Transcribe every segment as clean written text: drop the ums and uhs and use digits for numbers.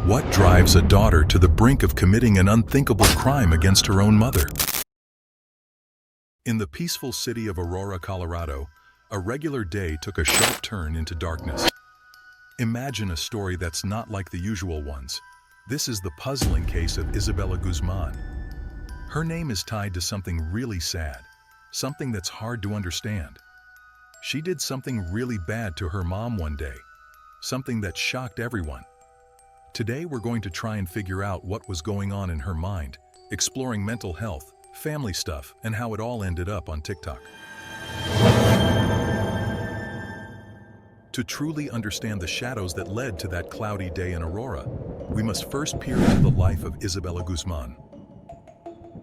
What drives a daughter to the brink of committing an unthinkable crime against her own mother? In the peaceful city of Aurora, Colorado, a regular day took a sharp turn into darkness. Imagine a story that's not like the usual ones. This is the puzzling case of Isabella Guzman. Her name is tied to something really sad, something that's hard to understand. She did something really bad to her mom one day, something that shocked everyone. Today we're going to try and figure out what was going on in her mind, exploring mental health, family stuff, and how it all ended up on TikTok. To truly understand the shadows that led to that cloudy day in Aurora, we must first peer into the life of Isabella Guzman.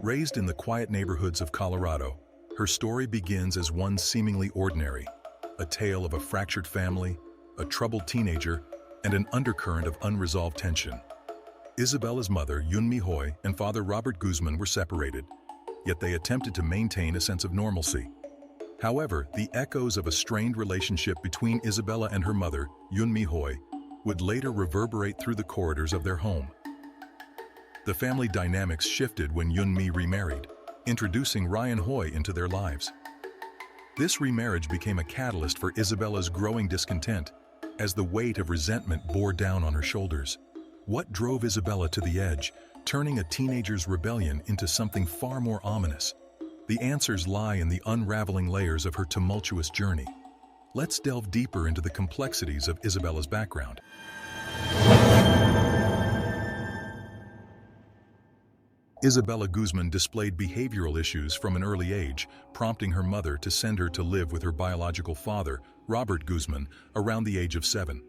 Raised in the quiet neighborhoods of Colorado, her story begins as one seemingly ordinary, a tale of a fractured family, a troubled teenager, and an undercurrent of unresolved tension. Isabella's mother, Yunmi Hoy, and father Robert Guzman were separated, yet they attempted to maintain a sense of normalcy. However, the echoes of a strained relationship between Isabella and her mother, Yunmi Hoy, would later reverberate through the corridors of their home. The family dynamics shifted when Yunmi remarried, introducing Ryan Hoy into their lives. This remarriage became a catalyst for Isabella's growing discontent, as the weight of resentment bore down on her shoulders. What drove Isabella to the edge, turning a teenager's rebellion into something far more ominous? The answers lie in the unraveling layers of her tumultuous journey. Let's delve deeper into the complexities of Isabella's background. Isabella Guzman displayed behavioral issues from an early age, prompting her mother to send her to live with her biological father, Robert Guzman, around the age of 7.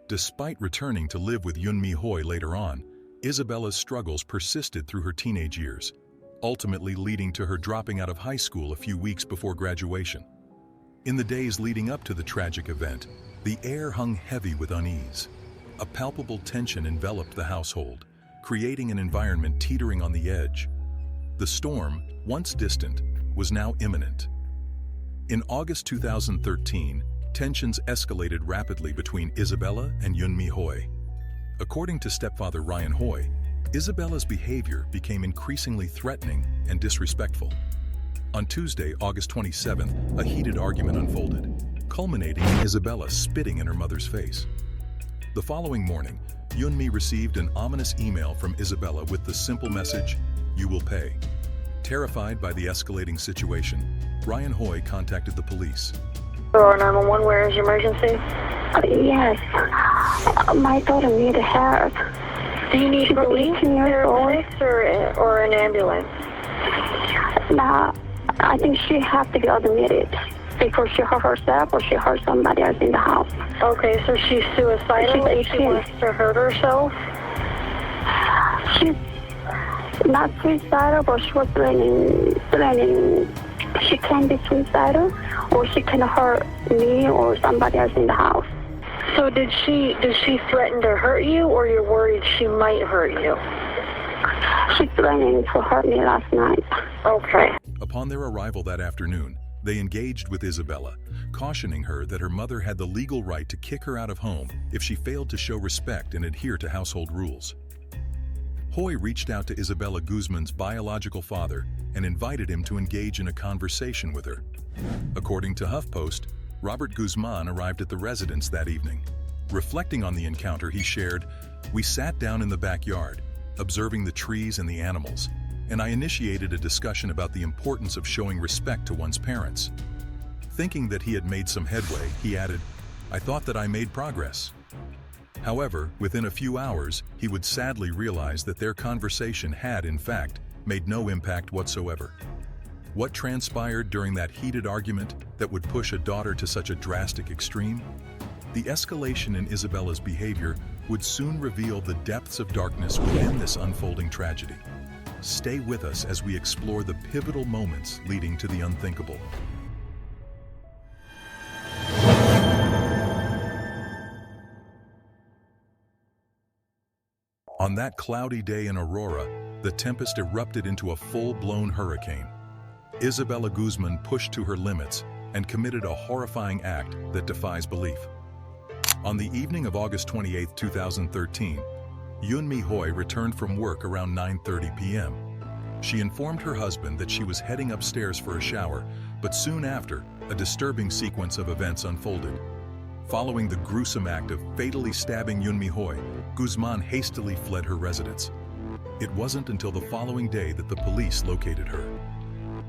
Despite returning to live with Yunmi Hoy later on, Isabella's struggles persisted through her teenage years, ultimately leading to her dropping out of high school a few weeks before graduation. In the days leading up to the tragic event, the air hung heavy with unease. A palpable tension enveloped the household, creating an environment teetering on the edge. The storm, once distant, was now imminent. In August 2013, tensions escalated rapidly between Isabella and Yunmi Hoy. According to stepfather Ryan Hoy, Isabella's behavior became increasingly threatening and disrespectful. On Tuesday, August 27th, a heated argument unfolded, culminating in Isabella spitting in her mother's face. The following morning, Yunmi received an ominous email from Isabella with the simple message, "You will pay." Terrified by the escalating situation, Ryan Hoy contacted the police. 911, where is your emergency? Yes. My daughter needs help. Do you need police, paramedics, or an ambulance? Now, I think she has to get admitted because she hurt herself or she hurt somebody else in the house. Okay, so she's suicidal and she wants to hurt herself? She's not suicidal, but she was planning. She can be suicidal or she can hurt me or somebody else in the house. So did she threaten to hurt you, or you're worried she might hurt you? She's planning to hurt me last night. Okay. Upon their arrival that afternoon, they engaged with Isabella, cautioning her that her mother had the legal right to kick her out of home if she failed to show respect and adhere to household rules. Hoy reached out to Isabella Guzman's biological father and invited him to engage in a conversation with her. According to HuffPost, Robert Guzman arrived at the residence that evening. Reflecting on the encounter, he shared, "We sat down in the backyard, observing the trees and the animals, and I initiated a discussion about the importance of showing respect to one's parents." Thinking that he had made some headway, he added, "I thought that I made progress." However, within a few hours, he would sadly realize that their conversation had, in fact, made no impact whatsoever. What transpired during that heated argument that would push a daughter to such a drastic extreme? The escalation in Isabella's behavior would soon reveal the depths of darkness within this unfolding tragedy. Stay with us as we explore the pivotal moments leading to the unthinkable. On that cloudy day in Aurora, the tempest erupted into a full-blown hurricane. Isabella Guzman pushed to her limits and committed a horrifying act that defies belief. On the evening of August 28, 2013, Yoon Mi-hoi returned from work around 9:30 p.m. She informed her husband that she was heading upstairs for a shower, but soon after, a disturbing sequence of events unfolded. Following the gruesome act of fatally stabbing Yoon Mi-hoi, Guzman hastily fled her residence. It wasn't until the following day that the police located her.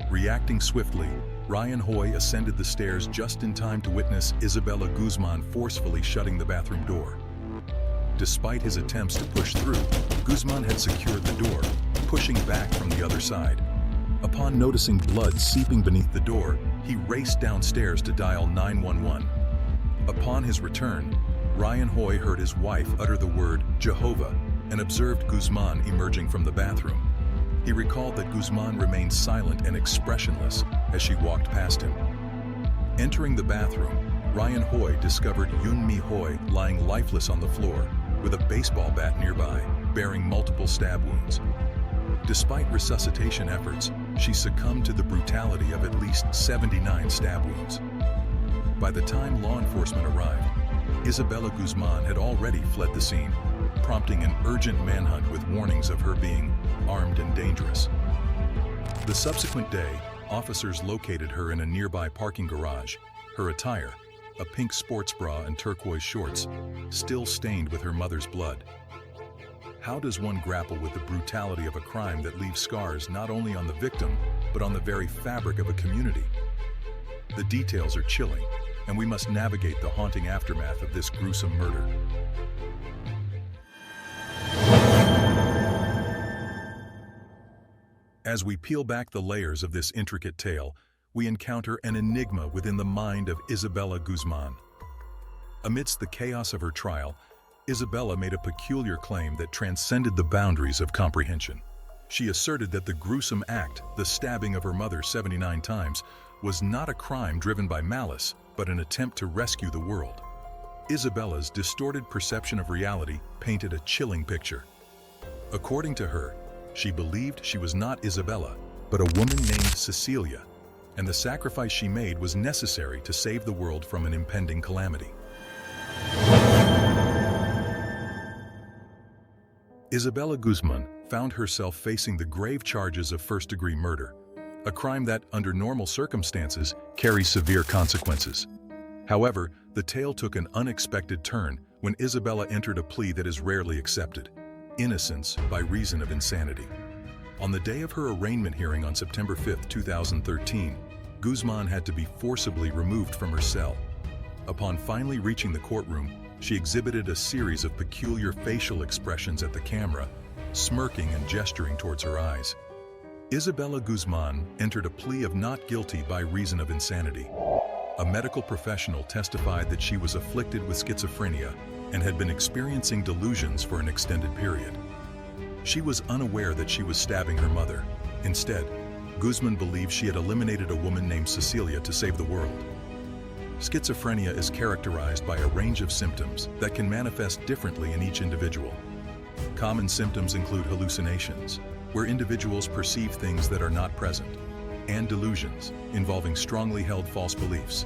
Reacting swiftly, Ryan Hoi ascended the stairs just in time to witness Isabella Guzman forcefully shutting the bathroom door. Despite his attempts to push through, Guzman had secured the door, pushing back from the other side. Upon noticing blood seeping beneath the door, he raced downstairs to dial 911. Upon his return, Ryan Hoi heard his wife utter the word Jehovah and observed Guzman emerging from the bathroom. He recalled that Guzman remained silent and expressionless as she walked past him. Entering the bathroom, Ryan Hoi discovered Yoon Mi-hoi lying lifeless on the floor, with a baseball bat nearby, bearing multiple stab wounds. Despite resuscitation efforts, she succumbed to the brutality of at least 79 stab wounds. By the time law enforcement arrived, Isabella Guzman had already fled the scene, prompting an urgent manhunt with warnings of her being armed and dangerous. The subsequent day, officers located her in a nearby parking garage. Her attire, a pink sports bra and turquoise shorts, still stained with her mother's blood. How does one grapple with the brutality of a crime that leaves scars not only on the victim, but on the very fabric of a community? The details are chilling, and we must navigate the haunting aftermath of this gruesome murder. As we peel back the layers of this intricate tale, we encounter an enigma within the mind of Isabella Guzman. Amidst the chaos of her trial, Isabella made a peculiar claim that transcended the boundaries of comprehension. She asserted that the gruesome act, the stabbing of her mother 79 times, was not a crime driven by malice, but an attempt to rescue the world. Isabella's distorted perception of reality painted a chilling picture. According to her, she believed she was not Isabella, but a woman named Cecilia, and the sacrifice she made was necessary to save the world from an impending calamity. Isabella Guzman found herself facing the grave charges of first-degree murder, a crime that, under normal circumstances, carries severe consequences. However, the tale took an unexpected turn when Isabella entered a plea that is rarely accepted: innocence by reason of insanity. On the day of her arraignment hearing on September 5, 2013, Guzman had to be forcibly removed from her cell. Upon finally reaching the courtroom, she exhibited a series of peculiar facial expressions at the camera, smirking and gesturing towards her eyes. Isabella Guzman entered a plea of not guilty by reason of insanity. A medical professional testified that she was afflicted with schizophrenia and had been experiencing delusions for an extended period. She was unaware that she was stabbing her mother. Instead, Guzman believed she had eliminated a woman named Cecilia to save the world. Schizophrenia is characterized by a range of symptoms that can manifest differently in each individual. Common symptoms include hallucinations, where individuals perceive things that are not present, and delusions, involving strongly held false beliefs.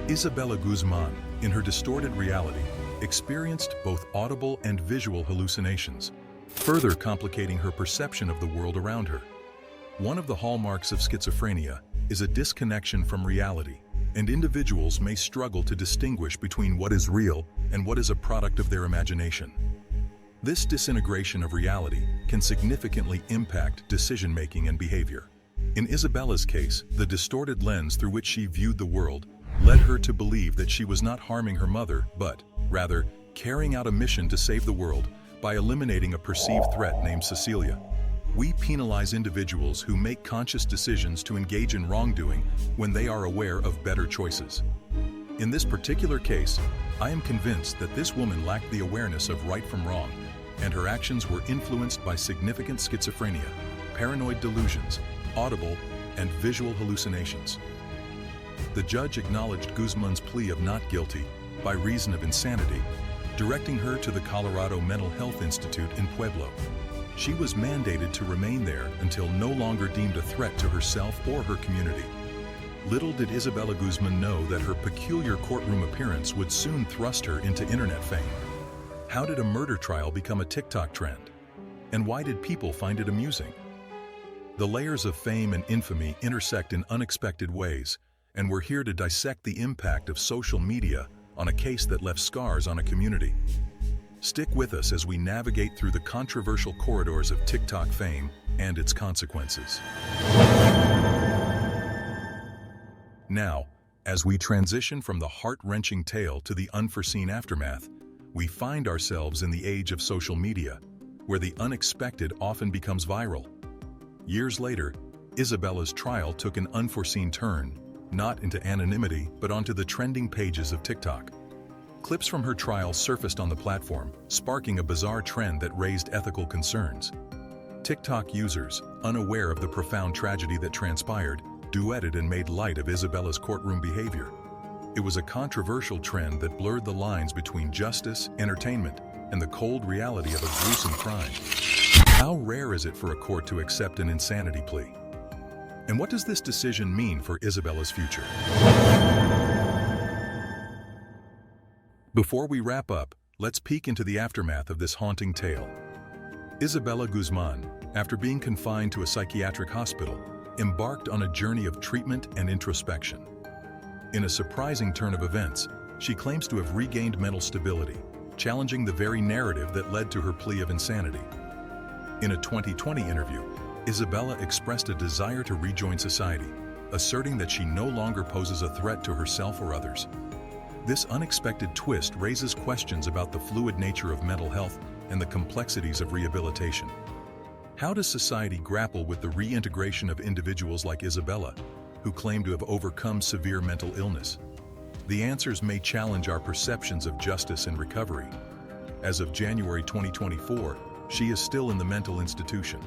Isabella Guzman, in her distorted reality, experienced both audible and visual hallucinations, further complicating her perception of the world around her. One of the hallmarks of schizophrenia is a disconnection from reality, and individuals may struggle to distinguish between what is real and what is a product of their imagination. This disintegration of reality can significantly impact decision-making and behavior. In Isabella's case, the distorted lens through which she viewed the world led her to believe that she was not harming her mother, but, rather, carrying out a mission to save the world by eliminating a perceived threat named Cecilia. We penalize individuals who make conscious decisions to engage in wrongdoing when they are aware of better choices. In this particular case, I am convinced that this woman lacked the awareness of right from wrong, and her actions were influenced by significant schizophrenia, paranoid delusions, audible and visual hallucinations. The judge acknowledged Guzman's plea of not guilty by reason of insanity, directing her to the Colorado Mental Health Institute in Pueblo. She was mandated to remain there until no longer deemed a threat to herself or her community. Little did Isabella Guzman know that her peculiar courtroom appearance would soon thrust her into internet fame. How did a murder trial become a TikTok trend? And why did people find it amusing? The layers of fame and infamy intersect in unexpected ways, and we're here to dissect the impact of social media on a case that left scars on a community. Stick with us as we navigate through the controversial corridors of TikTok fame and its consequences. Now, as we transition from the heart-wrenching tale to the unforeseen aftermath, we find ourselves in the age of social media, where the unexpected often becomes viral. Years later, Isabella's trial took an unforeseen turn, not into anonymity, but onto the trending pages of TikTok. Clips from her trial surfaced on the platform, sparking a bizarre trend that raised ethical concerns. TikTok users, unaware of the profound tragedy that transpired, duetted and made light of Isabella's courtroom behavior. It was a controversial trend that blurred the lines between justice, entertainment, and the cold reality of a gruesome crime. How rare is it for a court to accept an insanity plea? And what does this decision mean for Isabella's future? Before we wrap up, let's peek into the aftermath of this haunting tale. Isabella Guzman, after being confined to a psychiatric hospital, embarked on a journey of treatment and introspection. In a surprising turn of events, she claims to have regained mental stability, challenging the very narrative that led to her plea of insanity. In a 2020 interview, Isabella expressed a desire to rejoin society, asserting that she no longer poses a threat to herself or others. This unexpected twist raises questions about the fluid nature of mental health and the complexities of rehabilitation. How does society grapple with the reintegration of individuals like Isabella, who claim to have overcome severe mental illness? The answers may challenge our perceptions of justice and recovery. As of January 2024, she is still in the mental institution,